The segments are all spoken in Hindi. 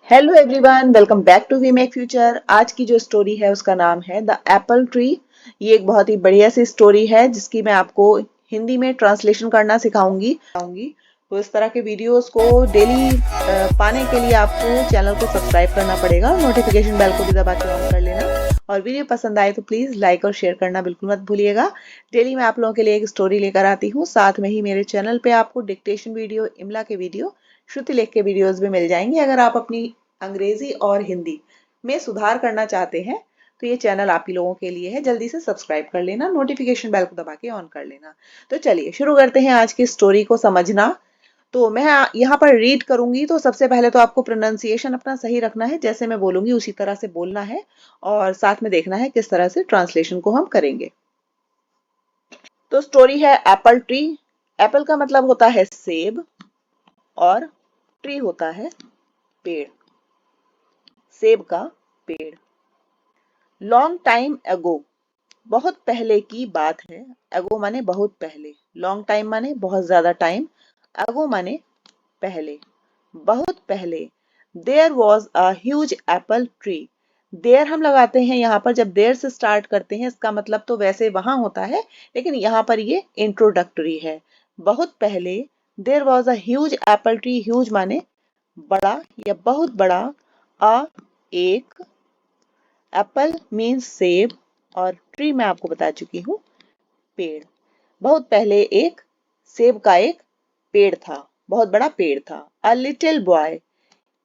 Hello everyone, welcome back to we make future. आज की जो स्टोरी है उसका नाम है द एप्पल ट्री। ये एक बहुत ही बढ़िया सी स्टोरी है जिसकी मैं आपको हिंदी में ट्रांसलेशन करना सिखाऊंगी। तो इस तरह के वीडियोस को डेली पाने के लिए आपको चैनल को सब्सक्राइब करना पड़ेगा, नोटिफिकेशन बेल को भी दबा के ऑन कर लेना और वीडियो पसंद आए तो प्लीज लाइक और शेयर करना बिल्कुल मत भूलिएगा। डेली मैं आप लोगों के लिए एक स्टोरी लेकर आती हूँ, साथ में ही मेरे चैनल पे आपको डिक्टेशन वीडियो, इमला के वीडियो, श्रुति लेख के वीडियोस भी मिल जाएंगे। अगर आप अपनी अंग्रेजी और हिंदी में सुधार करना चाहते हैं तो ये चैनल आप ही लोगों के लिए है। जल्दी से सब्सक्राइब कर लेना, नोटिफिकेशन बेल को दबा के ऑन कर लेना। तो चलिए शुरू करते हैं आज की स्टोरी को समझना। तो मैं यहाँ पर रीड करूंगी, तो सबसे पहले तो आपको प्रोनाउंसिएशन अपना सही रखना है, जैसे मैं बोलूंगी उसी तरह से बोलना है और साथ में देखना है किस तरह से ट्रांसलेशन को हम करेंगे। तो स्टोरी है एप्पल ट्री। एप्पल का मतलब होता है सेब और ट्री होता है पेड़, सेब का पेड़। लॉन्ग टाइम एगो, बहुत पहले की बात है। एगो माने बहुत पहले, लॉन्ग टाइम माने बहुत ज्यादा टाइम, एगो माने पहले, बहुत पहले। There was a huge apple tree. There हम लगाते हैं यहाँ पर, जब देयर से स्टार्ट करते हैं इसका मतलब तो वैसे वहां होता है, लेकिन यहाँ पर ये इंट्रोडक्टरी है। बहुत पहले there was a huge apple tree. Huge माने बड़ा या बहुत बड़ा, अ एक, एप्पल मीन्स सेब और ट्री मैं आपको बता चुकी हूँ पेड़। बहुत पहले एक सेब का एक पेड़ था, बहुत बड़ा पेड़ था। अ लिटिल बॉय,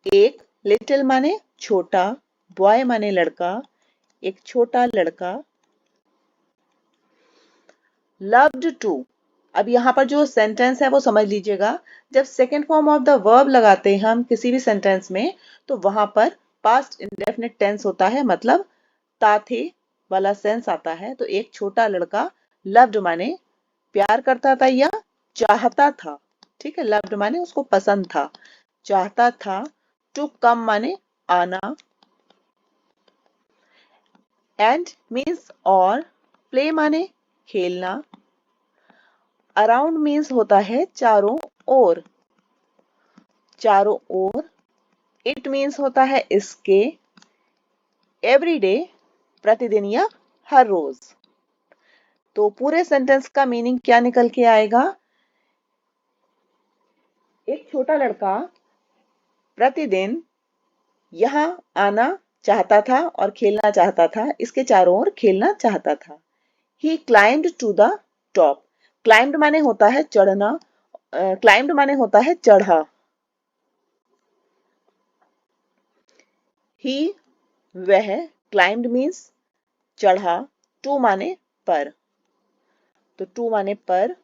एक, लिटिल माने छोटा, बॉय माने लड़का, एक छोटा लड़का। लव्ड टू, अब यहाँ पर जो सेंटेंस है वो समझ लीजिएगा। जब second form of the verb लगाते हैं हम किसी भी सेंटेंस में तो वहां पर पास्ट इंडेफिनिट टेंस होता है, मतलब था थे वाला सेंस आता है। तो एक छोटा लड़का, लव्ड माने प्यार करता था या चाहता था, ठीक है। लव्ड माने उसको पसंद था, चाहता था। टू कम माने आना, एंड मीन्स और, प्ले माने खेलना, अराउंड मीन्स होता है चारों ओर, चारों ओर। इट मीन्स होता है इसके, एवरी डे प्रतिदिन या हर रोज। तो पूरे सेंटेंस का मीनिंग क्या निकल के आएगा? एक छोटा लड़का प्रतिदिन यहाँ आना चाहता था और खेलना चाहता था, इसके चारों ओर खेलना चाहता था। He climbed to the top. Climbed माने होता है चढ़ना, climbed माने होता है चढ़ा। He वह, climbed means चढ़ा, to माने पर, तो to माने पर।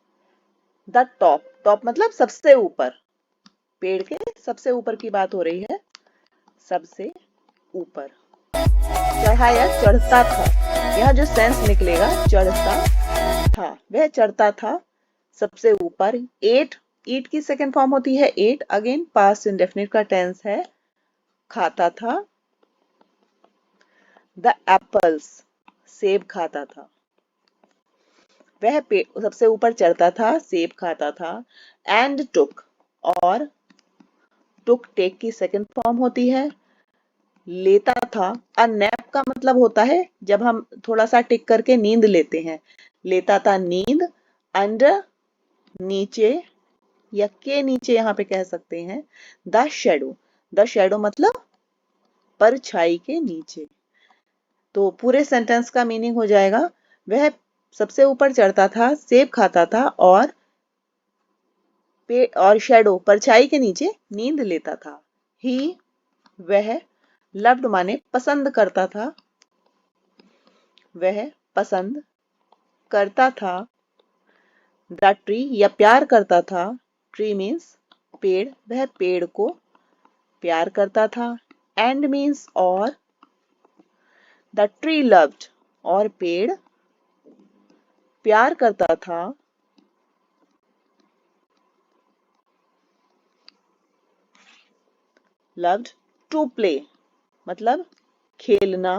The top, top मतलब सबसे ऊपर, पेड़ के सबसे ऊपर की बात हो रही है, सबसे ऊपर। चढ़ा या चढ़ता था, यहाँ जो सेंस निकलेगा चढ़ता था, वह चढ़ता था सबसे ऊपर। एट, ईट की सेकेंड फॉर्म होती है एट, अगेन पास्ट इंडेफिनिट का टेंस है, खाता था। द एप्पल्स, सेब खाता था, वह सबसे ऊपर चढ़ता था, सेब खाता था। एंड टुक, और टुक टेक की सेकेंड फॉर्म होती है, लेता था। अ नैप का मतलब होता है जब हम थोड़ा सा टिक करके नींद लेते हैं, लेता था नींद। अंडर नीचे या के नीचे यहाँ पे कह सकते हैं। द शेडो, द शेडो मतलब परछाई के नीचे। तो पूरे सेंटेंस का मीनिंग हो जाएगा, वह सबसे ऊपर चढ़ता था, सेब खाता था और शेडो परछाई के नीचे नींद लेता था। ही वह, लव्ड माने पसंद करता था, वह पसंद करता था। द ट्री या प्यार करता था, ट्री मीन्स पेड़, वह पेड़ को प्यार करता था। एंड मीन्स और, द ट्री लव्ड, और पेड़ प्यार करता था। लव्ड टू प्ले मतलब खेलना,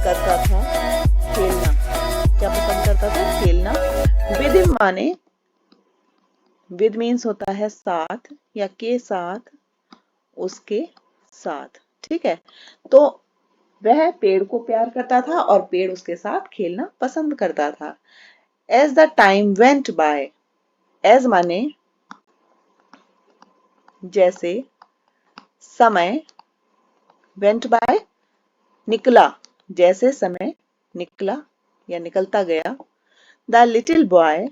करता था खेलना, क्या पसंद करता था? खेलना। विद हिम माने विद मीन्स होता है साथ या के साथ, उसके साथ। ठीक है, तो वह पेड़ को प्यार करता था और पेड़ उसके साथ खेलना पसंद करता था। As the time went by, as माने जैसे, समय, वेंट बाय निकला, जैसे समय निकला या निकलता गया। द लिटिल बॉय,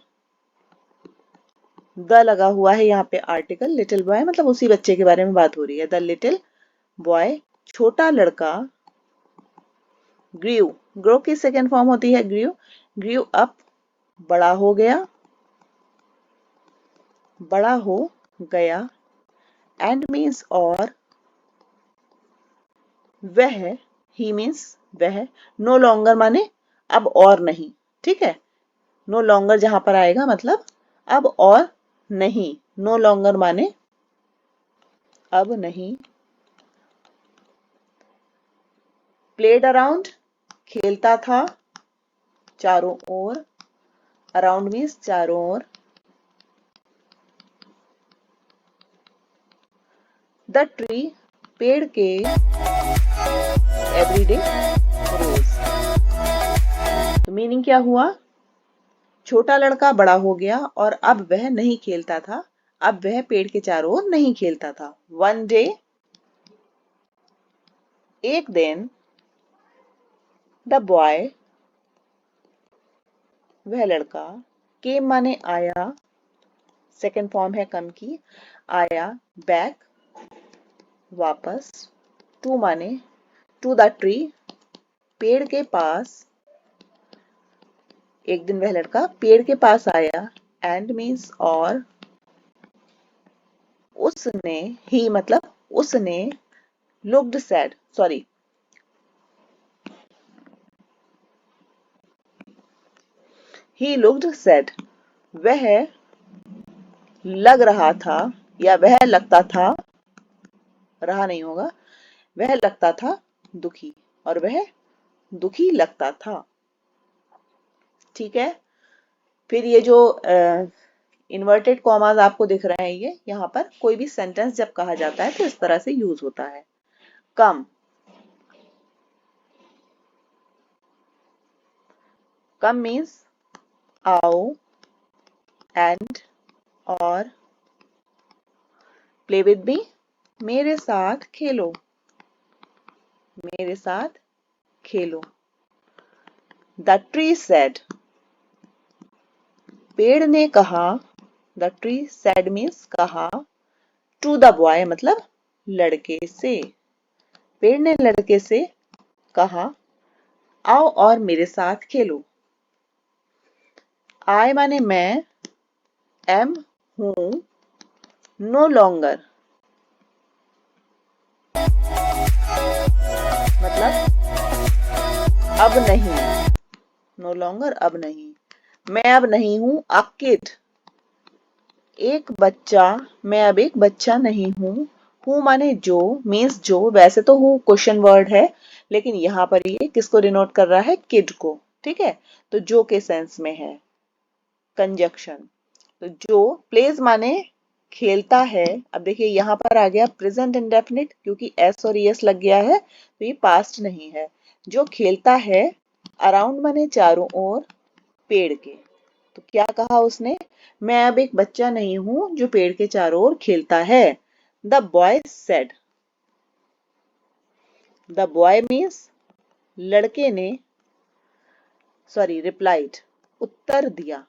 द लगा हुआ है यहाँ पे आर्टिकल, लिटिल बॉय मतलब उसी बच्चे के बारे में बात हो रही है। द लिटिल बॉय छोटा लड़का, ग्रीव, ग्रो की सेकेंड फॉर्म होती है ग्रीव, ग्रीव अप बड़ा हो गया, बड़ा हो गया। एंड मीन्स और, वह, ही मीन्स वह, नो लॉन्गर माने अब और नहीं। ठीक है, नो लॉन्गर जहां पर आएगा मतलब अब और नहीं, नो लॉन्गर माने अब नहीं। प्लेड अराउंड खेलता था चारों ओर, अराउंड मीन्स चारों ओर। द ट्री पेड़ के, एवरीडे रोज। तो मीनिंग क्या हुआ, छोटा लड़का बड़ा हो गया और अब वह नहीं खेलता था, अब वह पेड़ के चारों ओर नहीं खेलता था। वन डे, एक दिन, द बॉय वह लड़का, केम माने आया, सेकेंड फॉर्म है कम की, आया, बैक वापस, टू माने टू द ट्री पेड़ के पास, एक दिन वह लड़का पेड़ के पास आया। एंड मीन्स और, उसने, ही मतलब उसने, looked sad, sorry, he looked sad, वह लग रहा था या वह लगता था, रहा नहीं होगा, वह लगता था दुखी, और वह दुखी लगता था। ठीक है, फिर ये जो इन्वर्टेड कॉमास आपको दिख रहे हैं, ये यहाँ पर कोई भी सेंटेंस जब कहा जाता है तो इस तरह से यूज होता है। कम, कम मीन्स आओ, एंड और, प्ले विद मी मेरे साथ खेलो, मेरे साथ खेलो। द ट्री सेड पेड़ ने कहा, द ट्री सेड मीन्स कहा, टू द बॉय मतलब लड़के से, पेड़ ने लड़के से कहा आओ और मेरे साथ खेलो। आई माने मैं, एम हूं, नो लॉन्गर मतलब अब नहीं, नो लॉन्गर अब नहीं, मैं अब नहीं हूं, अ किड एक बच्चा, मैं अब एक बच्चा नहीं हूं। हूं माने जो, मीन्स जो, वैसे तो हूं क्वेश्चन वर्ड है, लेकिन यहाँ पर ये किसको डिनोट कर रहा है, किड को। ठीक है, तो जो के सेंस में है कंजक्शन। तो जो, प्लेज माने खेलता है। अब देखिए यहाँ पर आ गया प्रेजेंट इंडेफिनिट, क्योंकि एस और एस लग गया है तो ये पास्ट नहीं है। जो खेलता है, अराउंड माने चारों ओर, पेड़ के। तो क्या कहा उसने, मैं अब एक बच्चा नहीं हूं जो पेड़ के चारों ओर खेलता है। The boy said, the boy means लड़के ने, सॉरी रिप्लाइड उत्तर दिया,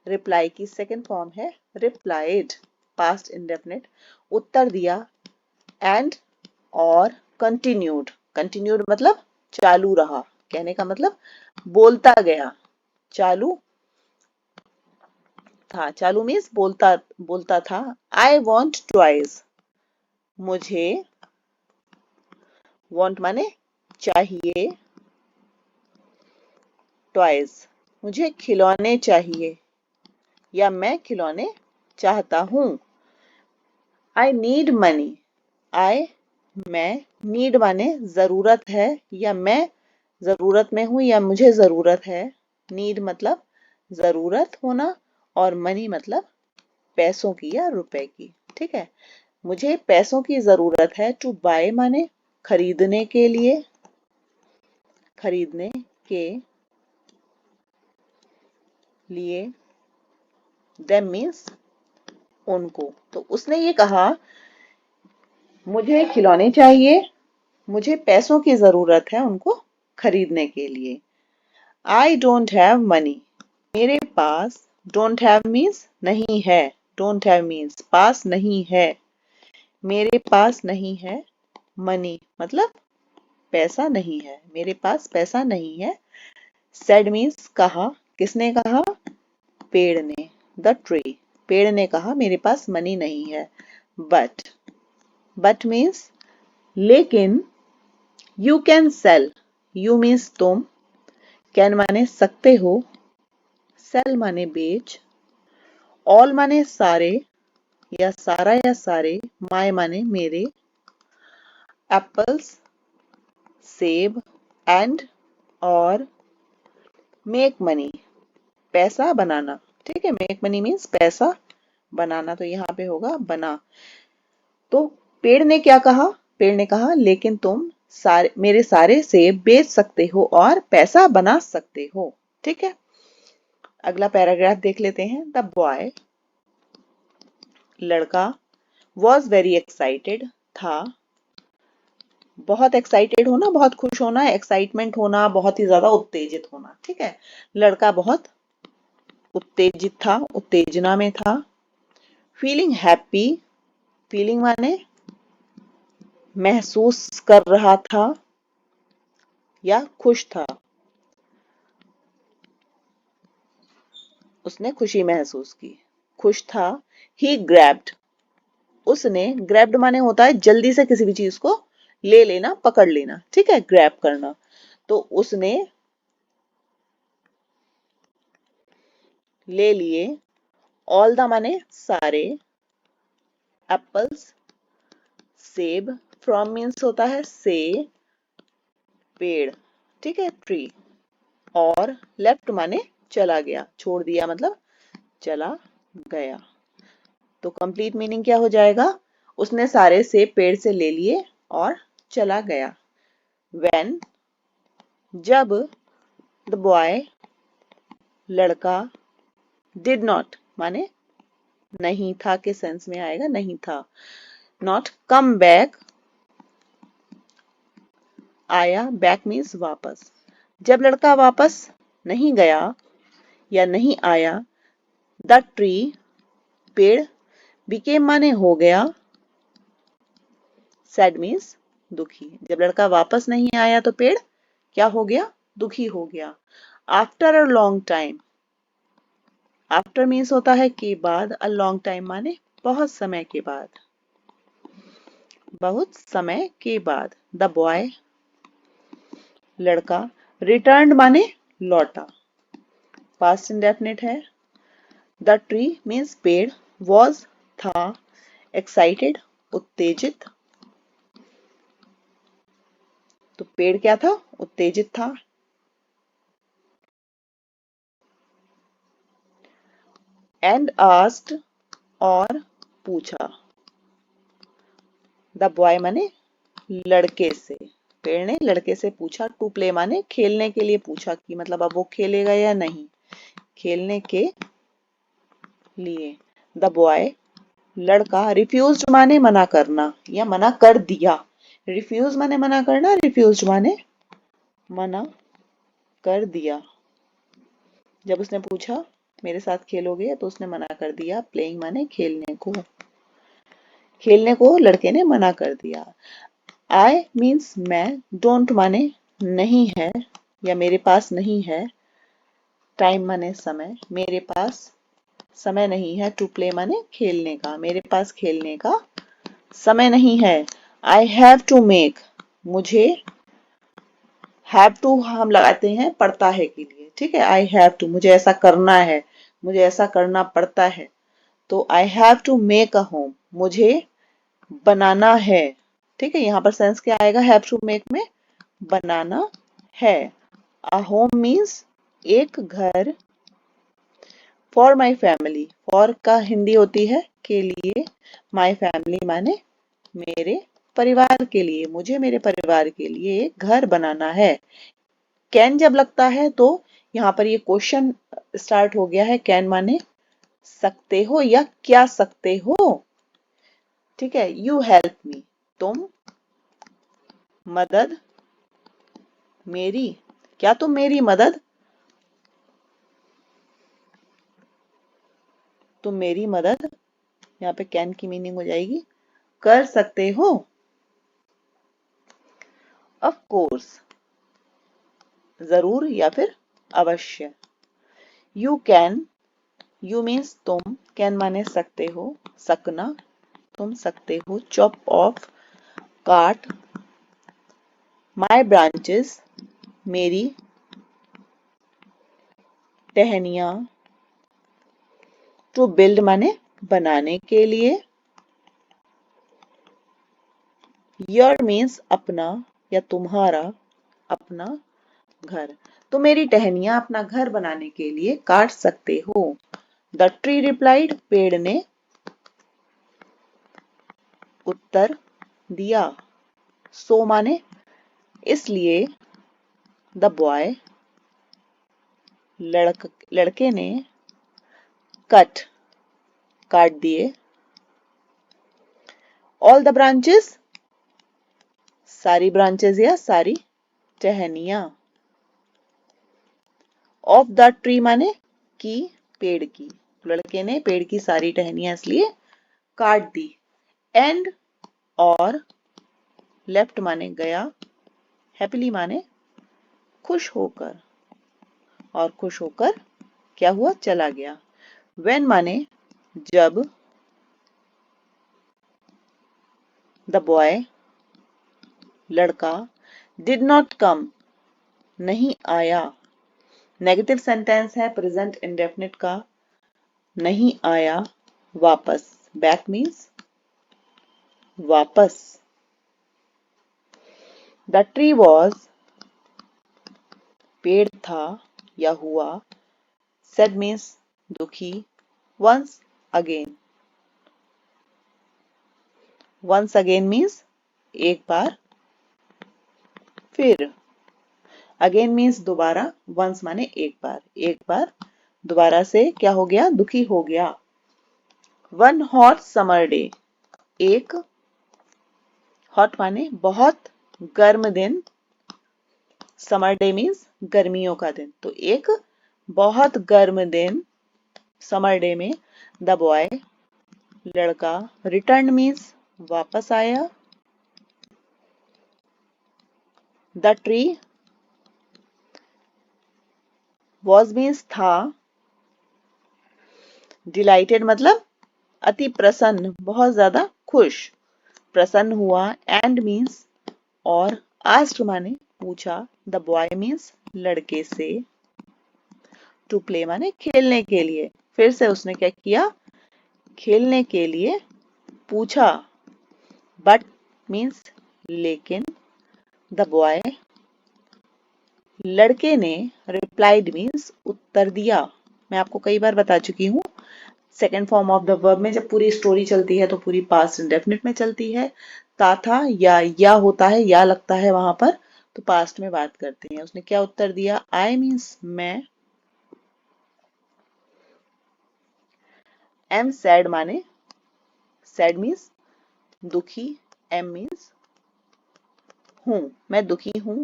रिप्लाई की सेकेंड फॉर्म है रिप्लाइड, पास्ट इंडेफिनिट, उत्तर दिया। एंड और, कंटिन्यूड, कंटिन्यूड मतलब चालू रहा, कहने का मतलब बोलता गया, चालू था, चालू मीन्स बोलता, बोलता था। आई वॉन्ट टॉयज मुझे, वॉन्ट माने चाहिए, टॉयज मुझे खिलौने चाहिए या मैं खिलौने चाहता हूं। आई नीड मनी, आई मैं, नीड माने जरूरत है या मैं जरूरत में हूं या मुझे जरूरत है। नीड मतलब जरूरत होना और मनी मतलब पैसों की या रुपए की। ठीक है, मुझे पैसों की जरूरत है। टू बाय माने खरीदने के लिए, खरीदने के लिए। देम मीन्स उनको। तो उसने ये कहा मुझे खिलौने चाहिए, मुझे पैसों की जरूरत है उनको खरीदने के लिए। आई डोंट हैव मनी, मेरे पास, डोंट हैव मीन्स नहीं है, डोंट हैव मीन्स पास नहीं है, मेरे पास नहीं है। मनी मतलब पैसा नहीं है, मेरे पास पैसा नहीं है। सेड मीन्स कहा, किसने कहा? पेड़ ने, द ट्री, पेड़ ने कहा मेरे पास मनी नहीं है। बट, बट मीन्स लेकिन, you can sell, you means तुम, कैन माने सकते हो, सेल माने बेच, ऑल माने सारे या सारा या सारे, माय माने मेरे, एप्पल्स सेब, एंड और मेक मनी पैसा बनाना। ठीक है, मेक मनी मीन्स पैसा बनाना, तो यहाँ पे होगा बना। तो पेड़ ने क्या कहा? पेड़ ने कहा लेकिन तुम सारे मेरे सारे सेब बेच सकते हो और पैसा बना सकते हो। ठीक है, अगला पैराग्राफ देख लेते हैं। द बॉय, लड़का, वॉज वेरी एक्साइटेड, था, बहुत एक्साइटेड होना, बहुत खुश होना, एक्साइटमेंट होना, बहुत ही ज्यादा उत्तेजित होना। ठीक है, लड़का बहुत उत्तेजित था, उत्तेजना में था। फीलिंग हैप्पी, फीलिंग माने महसूस कर रहा था या खुश था, उसने खुशी महसूस की, खुश था। ही ग्रैब्ड, उसने, ग्रैब्ड माने होता है जल्दी से किसी भी चीज को ले लेना, पकड़ लेना। ठीक है, ग्रैब करना। तो उसने ले लिए, ऑल द माने सारे, एप्पल्स सेब, फ्रॉम मीन्स होता है से, पेड़। ठीक है, ट्री, और लेफ्ट माने चला गया, छोड़ दिया मतलब चला गया। तो कंप्लीट मीनिंग क्या हो जाएगा? उसने सारे सेब पेड़ से ले लिए और चला गया। When, जब, द बॉय, लड़का, डिड नॉट माने नहीं था के सेंस में आएगा, नहीं था। नॉट कम बैक, आया, बैक मीन्स वापस। जब लड़का वापस नहीं गया या नहीं आया, द ट्री, पेड़, बिकेम माने हो गया, सैड मीन्स दुखी। जब लड़का वापस नहीं आया तो पेड़ क्या हो गया? दुखी हो गया। After a long time, after means होता है के बाद, अ लॉन्ग टाइम माने बहुत समय के बाद, बहुत समय के बाद। द बॉय, लड़का, रिटर्न माने लौटा, पास्ट इंडेफिनिट है। द ट्री मीन्स पेड़, वॉज था, एक्साइटेड उत्तेजित, तो पेड़ क्या था? उत्तेजित था। एंड आस्क्ड, और पूछा, द बॉय माने लड़के से, पेड़ ने लड़के से पूछा। टू प्ले माने खेलने के लिए पूछा, कि मतलब अब वो खेलेगा या नहीं, खेलने के लिए। द बॉय, लड़का, रिफ्यूज्ड माने मना करना या मना कर दिया। रिफ्यूज माने मना करना, रिफ्यूज्ड माने मना कर दिया। जब उसने पूछा मेरे साथ खेलोगे, तो उसने मना कर दिया। प्लेइंग माने खेलने को, खेलने को लड़के ने मना कर दिया। आई मीन्स मैं, डोंट माने नहीं है या मेरे पास नहीं है, टाइम माने समय, मेरे पास समय नहीं है। टू प्ले माने खेलने का, मेरे पास खेलने का समय नहीं है। आई हैव टू मेक, मुझे, हैव टू हम लगाते हैं पड़ता है के लिए। ठीक है, आई हैव टू मुझे ऐसा करना है, मुझे ऐसा करना पड़ता है। तो I have to make a home, मुझे बनाना है। ठीक है, यहाँ पर सेंस क्या आएगा हैव टू मेक में? बनाना है। अ होम मीन्स एक घर, फॉर माई फैमिली, फॉर का हिंदी होती है के लिए, माई फैमिली माने मेरे परिवार के लिए, मुझे मेरे परिवार के लिए एक घर बनाना है। कैन जब लगता है तो यहाँ पर ये क्वेश्चन स्टार्ट हो गया है। कैन माने सकते हो या क्या सकते हो, ठीक है। यू हेल्प मी, तुम मदद मेरी, क्या तुम मेरी मदद, तुम मेरी मदद, यहाँ पे कैन की मीनिंग हो जाएगी कर सकते हो। ऑफ कोर्स, जरूर या फिर अवश्य। यू कैन, यू मीन्स तुम, कैन माने सकते हो, सकना, तुम सकते हो। चॉप ऑफ, काट। माई ब्रांचेस, मेरी टहनियां। टू बिल्ड माने बनाने के लिए। योर मीन्स अपना या तुम्हारा, अपना घर। तो मेरी टहनियां अपना घर बनाने के लिए काट सकते हो। द ट्री रिप्लाइड, पेड़ ने उत्तर दिया। सो माने इसलिए। द बॉय, लड़के ने कट, काट दिए। ऑल द ब्रांचेस, सारी ब्रांचेस या सारी टहनियां। ऑफ द ट्री माने की, पेड़ की, लड़के ने पेड़ की सारी टहनियां इसलिए काट दी। एंड और, लेफ्ट माने गया, हैप्पीली माने खुश होकर, और खुश होकर क्या हुआ, चला गया। व्हेन माने जब। द बॉय, लड़का। डिड नॉट कम, नहीं आया। नेगेटिव सेंटेंस है प्रेजेंट इंडेफिनिट का, नहीं आया वापस। बैक मीन्स वापस। द ट्री वॉज, पेड़ था या हुआ। सैड मीन्स दुखी। Once again, once again means एक बार फिर। अगेन मीन्स दोबारा, वंस माने एक बार दोबारा से क्या हो गया, दुखी हो गया। वन हॉट समर डे, एक हॉट माने बहुत गर्म दिन, समर डे मीन्स गर्मियों का दिन, तो एक बहुत गर्म दिन समर डे में। द बॉय, लड़का। रिटर्न मीन्स वापस आया। द ट्री, वॉज मीन्स था। डिलाइटेड मतलब अति प्रसन्न, बहुत ज्यादा खुश, प्रसन्न हुआ। एंड मीन्स और, आस्क्ड माने पूछा। द बॉय मीन्स लड़के से। टू प्ले माने खेलने के लिए, फिर से उसने क्या किया, खेलने के लिए पूछा। बट मीन्स लेकिन। द बॉय, लड़के ने। रिप्लाइड मीन्स उत्तर दिया। मैं आपको कई बार बता चुकी हूँ, second form of the verb में जब पूरी स्टोरी चलती है तो पूरी पास्ट इंडेफिनिट में चलती है। ता था या होता है, या लगता है वहां पर, तो पास्ट में बात करते हैं। उसने क्या उत्तर दिया, आई मीन्स मैं। एम सैड माने, सैड मीन्स दुखी। एम मीन्स हूं, मैं दुखी हूं।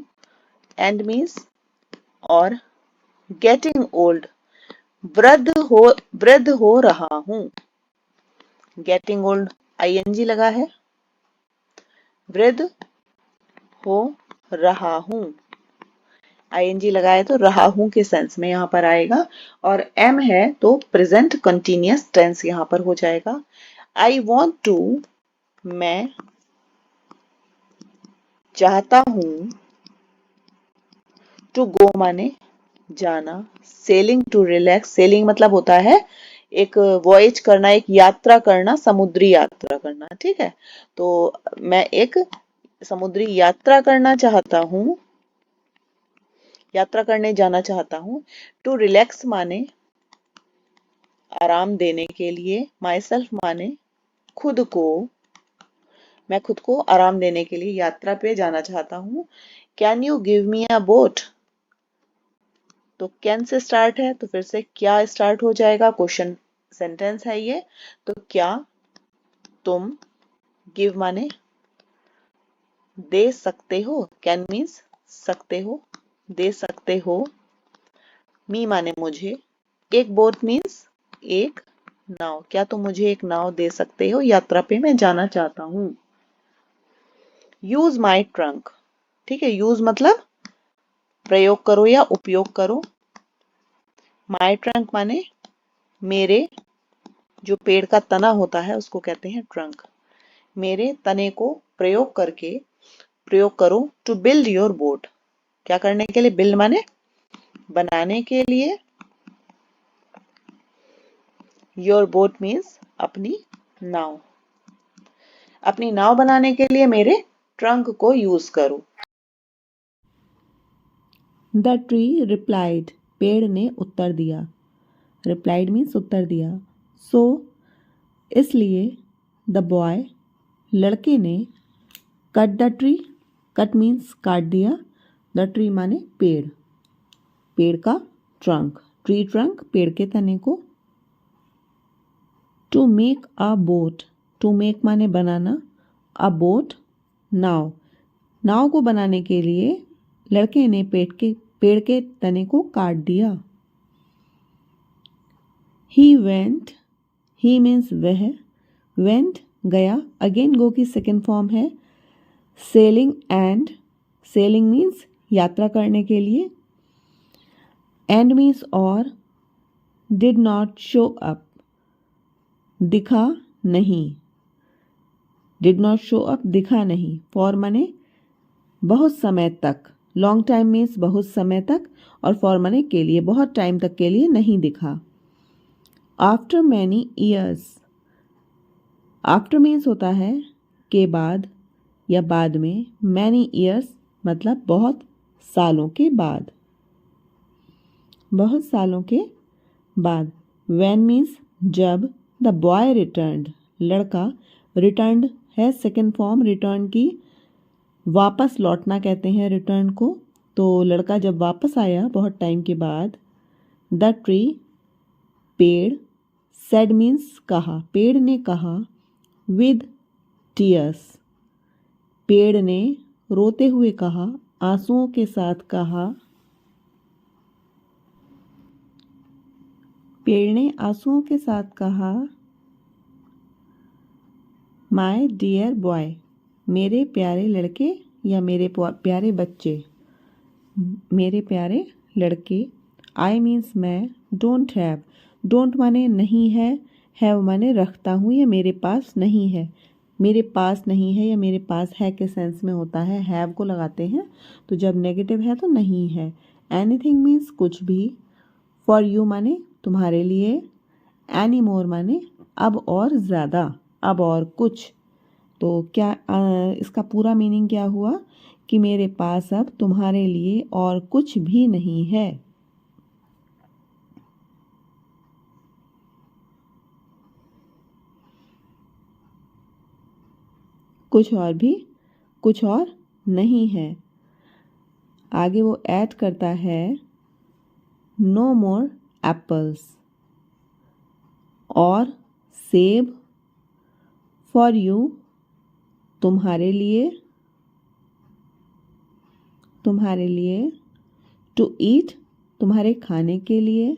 एंड मीन्स और। गेटिंग ओल्ड, वृद्ध हो रहा हूं। गेटिंग ओल्ड, आईएनजी लगा है। वृद्ध हो रहा हूं, आईएनजी लगाए तो रहा हूं के सेंस में यहां पर आएगा। और एम है तो प्रेजेंट कंटिन्यूअस टेंस यहां पर हो जाएगा। आई वॉन्ट टू, मैं चाहता हूं। टू गो माने जाना। सेलिंग, टू रिलैक्स, सेलिंग मतलब होता है एक वॉयज करना, एक यात्रा करना, समुद्री यात्रा करना, ठीक है। तो मैं एक समुद्री यात्रा करना चाहता हूं, यात्रा करने जाना चाहता हूं। टू रिलैक्स माने आराम देने के लिए, माई सेल्फ माने खुद को, मैं खुद को आराम देने के लिए यात्रा पे जाना चाहता हूँ। Can you give me a boat? तो कैन से स्टार्ट है तो फिर से क्या स्टार्ट हो जाएगा, क्वेश्चन सेंटेंस है ये। तो क्या तुम, गिव माने दे सकते हो, कैन मीन्स सकते हो, दे सकते हो, मी माने मुझे, एक बोट मीन्स एक नाव, क्या तुम मुझे एक नाव दे सकते हो, यात्रा पे मैं जाना चाहता हूँ। यूज माई ट्रंक, ठीक है, यूज मतलब प्रयोग करो या उपयोग करो। माई ट्रंक माने मेरे, जो पेड़ का तना होता है उसको कहते हैं ट्रंक, मेरे तने को प्रयोग करके, प्रयोग करो, टू बिल्ड योर बोट, क्या करने के लिए, बिल्ड माने बनाने के लिए, योर बोट मीन्स अपनी नाव, अपनी नाव बनाने के लिए मेरे ट्रंक को यूज करो। द ट्री रिप्लाइड, पेड़ ने उत्तर दिया, रिप्लाइड मीन्स उत्तर दिया। सो इसलिए, द बॉय लड़के ने, cut the tree, cut means काट दिया, द ट्री माने पेड़, पेड़ का ट्रंक, ट्री ट्रंक पेड़ के तने को। To make a boat, to make माने बनाना, अ बोट नाव, नाव को बनाने के लिए लड़के ने पेड़ के तने को काट दिया। ही वेंट, ही मीन्स वह, वेंट गया, अगेन गो की सेकेंड फॉर्म है सेलिंग, एंड सेलिंग मीन्स यात्रा करने के लिए, एंड मीन्स और, डिड नॉट शो अप, दिखा नहीं, डिड नॉट शो अप दिखा नहीं, फॉर माने बहुत समय तक, लॉन्ग टाइम मीन्स बहुत समय तक, और फॉर माने के लिए, बहुत टाइम तक के लिए नहीं दिखा। After many years, after means होता है के बाद या बाद में, मैनी ईयर्स मतलब बहुत सालों के बाद, बहुत सालों के बाद। व्हेन मीन्स जब, द बॉय रिटर्न्ड, लड़का, रिटर्न्ड है सेकेंड फॉर्म रिटर्न की, वापस लौटना कहते हैं रिटर्न को, तो लड़का जब वापस आया बहुत टाइम के बाद, द ट्री पेड़, सेड मीन्स कहा, पेड़ ने कहा, विद टीयर्स, पेड़ ने रोते हुए कहा, आंसुओं के साथ कहा, पेड़ ने आंसुओं के साथ कहा, माय डियर बॉय, मेरे प्यारे लड़के या मेरे प्यारे बच्चे, मेरे प्यारे लड़के। आई मीन्स मैं, डोंट हैव, डोंट माने नहीं है, हैव माने रखता हूँ या मेरे पास नहीं है, मेरे पास नहीं है या मेरे पास है के सेंस में होता है, हैव को लगाते हैं तो जब नेगेटिव है तो नहीं है। एनीथिंग मीन्स कुछ भी, फॉर यू माने तुम्हारे लिए, एनी मोर माने अब और ज़्यादा, अब और कुछ। तो क्या इसका पूरा मीनिंग क्या हुआ कि मेरे पास अब तुम्हारे लिए और कुछ भी नहीं है। कुछ और भी, कुछ और नहीं है। आगे वो ऐड करता है, नो मोर एप्पल्स, और सेब, फॉर यू तुम्हारे लिए, तुम्हारे लिए, टू ईट तुम्हारे खाने के लिए,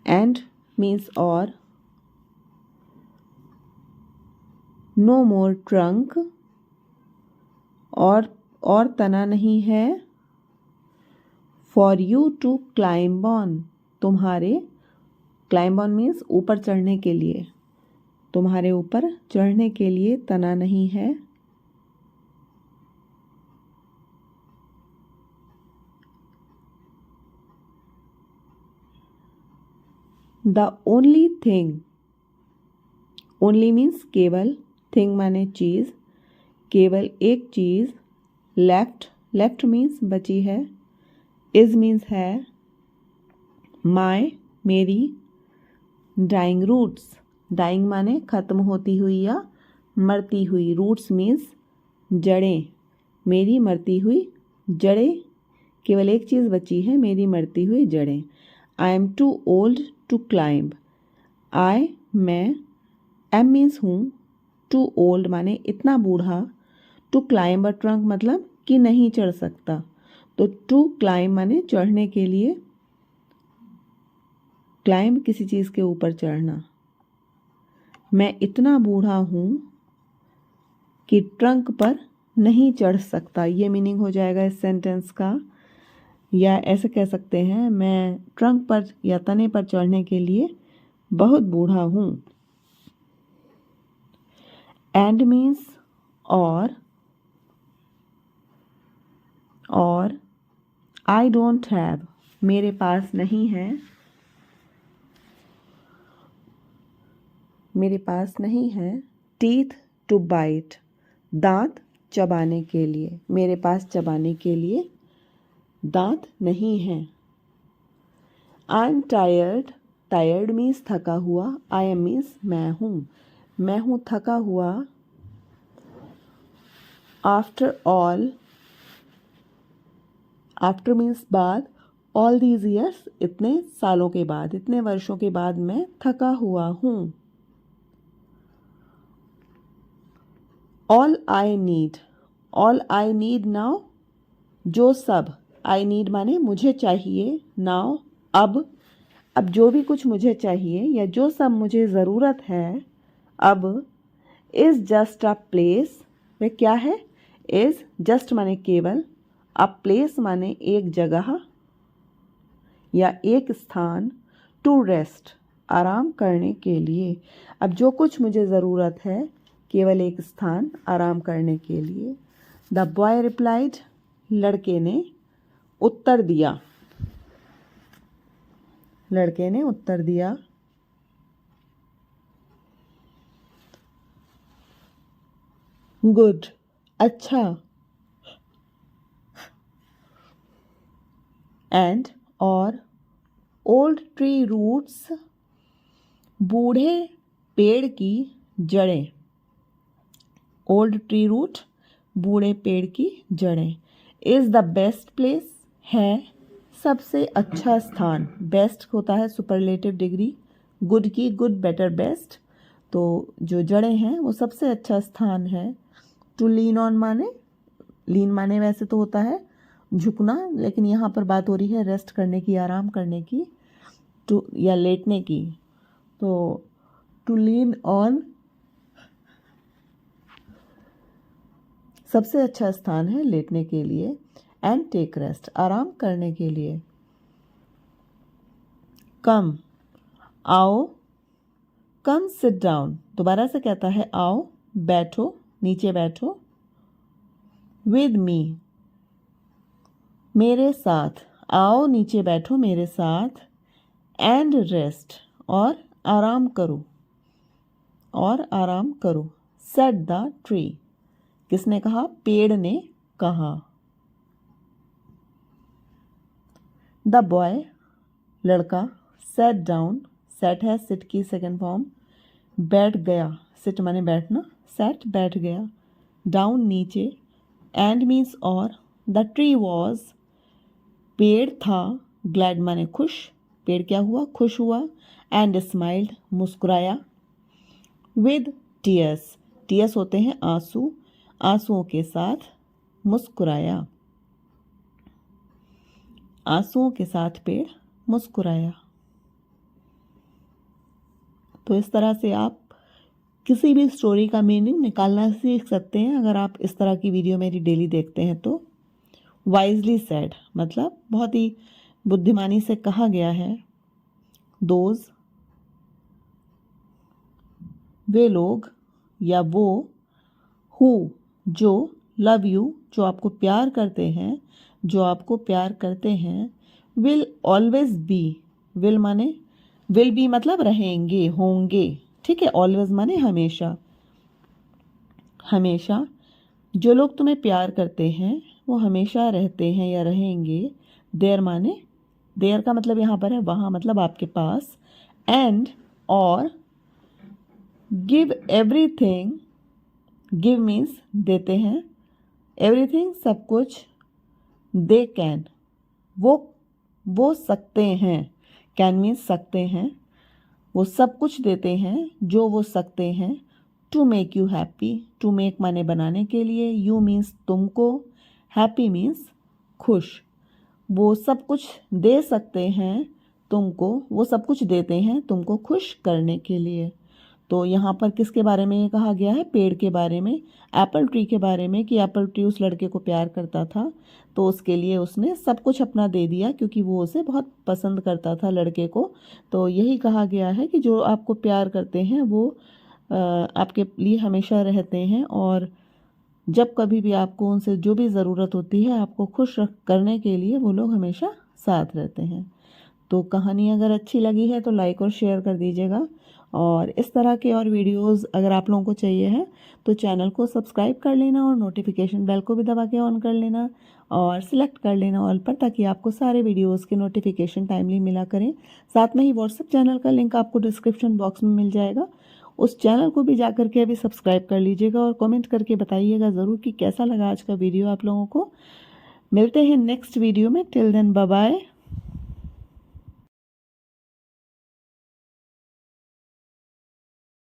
एंड मीन्स और, नो मोर ट्रंक, और तना नहीं है, for you to climb on, तुम्हारे, क्लाइंब ऑन मीन्स ऊपर चढ़ने के लिए, तुम्हारे ऊपर चढ़ने के लिए तना नहीं है। The only thing, only means केवल, थिंग माने चीज़, केवल एक चीज़, लेफ्ट, लेफ्ट मीन्स बची है, इज मीन्स है, माय मेरी, डाइंग रूट्स, डाइंग माने खत्म होती हुई या मरती हुई, रूट्स मीन्स जड़ें, मेरी मरती हुई जड़ें, केवल एक चीज़ बची है, मेरी मरती हुई जड़ें। I am too old to climb, I मैं, एम मीन्स हूँ, टू ओल्ड माने इतना बूढ़ा, टू क्लाइंब अ ट्रंक मतलब कि नहीं चढ़ सकता, तो टू क्लाइंब माने चढ़ने के लिए, क्लाइंब किसी चीज़ के ऊपर चढ़ना। मैं इतना बूढ़ा हूँ कि ट्रंक पर नहीं चढ़ सकता, ये मीनिंग हो जाएगा इस सेंटेंस का। या ऐसे कह सकते हैं, मैं ट्रंक पर या तने पर चढ़ने के लिए बहुत बूढ़ा हूँ। एंड मीन्स और आई डोंट हैव मेरे पास नहीं है, मेरे पास नहीं है, टीथ टू बाइट दांत चबाने के लिए, मेरे पास चबाने के लिए दांत नहीं है। I am tired, tired means थका हुआ, आई एम मीन्स मैं हूँ थका हुआ। आफ्टर ऑल, आफ्टर मीन्स बाद, ऑल दीज ईयर्स इतने सालों के बाद, इतने वर्षों के बाद मैं थका हुआ हूँ। ऑल आई नीड नाउ, जो सब, आई नीड माने मुझे चाहिए, नाउ अब जो भी कुछ मुझे चाहिए या जो सब मुझे ज़रूरत है अब, इज़ जस्ट अ प्लेस, वह क्या है, इज़ जस्ट माने केवल, अ प्लेस माने एक जगह या एक स्थान, टू रेस्ट आराम करने के लिए। अब जो कुछ मुझे ज़रूरत है केवल एक स्थान आराम करने के लिए। द बॉय रिप्लाइड, लड़के ने उत्तर दिया, लड़के ने उत्तर दिया। गुड अच्छा। एंड और ओल्ड ट्री रूट्स बूढ़े पेड़ की जड़ें, ओल्ड ट्री रूट बूढ़े पेड़ की जड़ें। इज़ द बेस्ट प्लेस है सबसे अच्छा स्थान, बेस्ट होता है सुपरलेटिव डिग्री, गुड की गुड बेटर बेस्ट, तो जो जड़ें हैं वो सबसे अच्छा स्थान है। टू लीन ऑन माने, लीन माने वैसे तो होता है झुकना, लेकिन यहाँ पर बात हो रही है रेस्ट करने की, आराम करने की, टू या लेटने की, तो टू लीन ऑन सबसे अच्छा स्थान है लेटने के लिए। एंड टेक रेस्ट आराम करने के लिए। कम आओ, कम सिट डाउन, दोबारा से कहता है आओ बैठो, नीचे बैठो। विद मी मेरे साथ, आओ नीचे बैठो मेरे साथ। एंड रेस्ट और आराम करो, और आराम करो। सेड द ट्री, किसने कहा, पेड़ ने कहा। द बॉय लड़का, सेट डाउन, सेट है सिट की सेकेंड फॉर्म, बैठ गया, सिट माने बैठना, सेट बैठ गया, डाउन नीचे, एंड मीन्स और, द ट्री वॉज पेड़ था, ग्लैड माने खुश, पेड़ क्या हुआ, खुश हुआ, एंड स्माइल्ड मुस्कुराया। विद टीयर्स, टीयर्स होते हैं आंसू, आंसुओं के साथ मुस्कुराया, आंसुओं के साथ पेड़ मुस्कुराया। तो इस तरह से आप किसी भी स्टोरी का मीनिंग निकालना सीख सकते हैं अगर आप इस तरह की वीडियो मेरी डेली देखते हैं तो। वाइजली सेड मतलब बहुत ही बुद्धिमानी से कहा गया है। दोज वे लोग या वो, हु जो, लव यू जो आपको प्यार करते हैं, जो आपको प्यार करते हैं। विल ऑलवेज बी, विल माने, विल बी मतलब रहेंगे होंगे, ठीक है। ऑलवेज माने हमेशा, हमेशा जो लोग तुम्हें प्यार करते हैं वो हमेशा रहते हैं या रहेंगे। देयर माने देयर का मतलब यहाँ पर है वहाँ, मतलब आपके पास, एंड और गिव एवरीथिंग, गिव मीन्स देते हैं, एवरीथिंग सब कुछ, दे कैन वो सकते हैं, कैन मीन्स सकते हैं, वो सब कुछ देते हैं जो वो सकते हैं, to make you happy, to make माने बनाने के लिए, यू मीन्स तुमको, हैप्पी मीन्स खुश, वो सब कुछ दे सकते हैं तुमको, वो सब कुछ देते हैं तुमको खुश करने के लिए। तो यहाँ पर किसके बारे में ये कहा गया है? पेड़ के बारे में, एप्पल ट्री के बारे में, कि एप्पल ट्री उस लड़के को प्यार करता था तो उसके लिए उसने सब कुछ अपना दे दिया क्योंकि वो उसे बहुत पसंद करता था लड़के को। तो यही कहा गया है कि जो आपको प्यार करते हैं वो आपके लिए हमेशा रहते हैं, और जब कभी भी आपको उनसे जो भी ज़रूरत होती है आपको खुश करने के लिए वो लोग हमेशा साथ रहते हैं। तो कहानी अगर अच्छी लगी है तो लाइक और शेयर कर दीजिएगा, और इस तरह के और वीडियोस अगर आप लोगों को चाहिए है तो चैनल को सब्सक्राइब कर लेना और नोटिफिकेशन बेल को भी दबा के ऑन कर लेना और सिलेक्ट कर लेना ऑल पर, ताकि आपको सारे वीडियोस के नोटिफिकेशन टाइमली मिला करें। साथ में ही व्हाट्सएप चैनल का लिंक आपको डिस्क्रिप्शन बॉक्स में मिल जाएगा, उस चैनल को भी जा करके अभी सब्सक्राइब कर लीजिएगा और कमेंट करके बताइएगा ज़रूर कि कैसा लगा आज का वीडियो आप लोगों को। मिलते हैं नेक्स्ट वीडियो में, टिल देन बाय बाय।